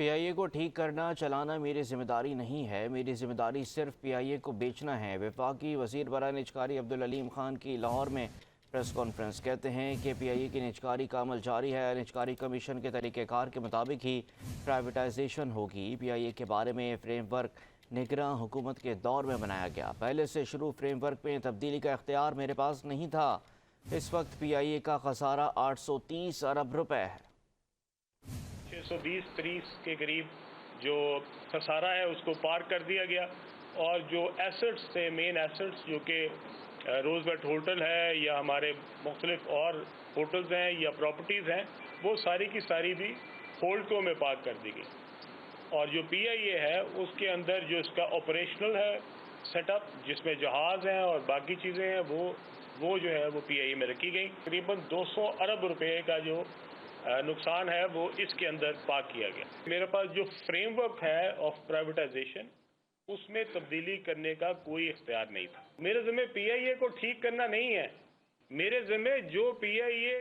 پی آئی اے کو ٹھیک کرنا چلانا میری ذمہ داری نہیں ہے، میری ذمہ داری صرف پی آئی اے کو بیچنا ہے۔ وفاقی وزیر برائے نجکاری عبدالعلیم خان کی لاہور میں پریس کانفرنس۔ کہتے ہیں کہ پی آئی اے کی نجکاری کا عمل جاری ہے، نجکاری کمیشن کے طریقہ کار کے مطابق ہی پرائیویٹائزیشن ہوگی۔ پی آئی اے کے بارے میں فریم ورک نگراں حکومت کے دور میں بنایا گیا، پہلے سے شروع فریم ورک میں تبدیلی کا اختیار میرے پاس نہیں تھا۔ اس وقت پی آئی اے کا خسارہ 830 ارب روپے ہے۔ 620-30 کے قریب جو خسارہ ہے اس کو پار کر دیا گیا، اور جو ایسٹس تھے، مین ایسٹس جو کہ روز ویٹ ہوٹل ہے یا ہمارے مختلف اور ہوٹلز ہیں یا پراپرٹیز ہیں، وہ ساری کی ساری بھی ہولڈکو میں پارک کر دی گئی۔ اور جو پی آئی اے ہے اس کے اندر جو اس کا آپریشنل ہے سیٹ اپ، جس میں جہاز ہیں اور باقی چیزیں ہیں، وہ جو ہے وہ پی آئی اے میں رکھی گئی۔ تقریباً 200 ارب روپے کا جو نقصان ہے وہ اس کے اندر پاک کیا گیا۔ میرے پاس جو فریم ورک ہے آف پرائیویٹائزیشن، اس میں تبدیلی کرنے کا کوئی اختیار نہیں تھا۔ میرے ذمہ پی آئی اے کو ٹھیک کرنا نہیں ہے، میرے ذمہ جو پی آئی اے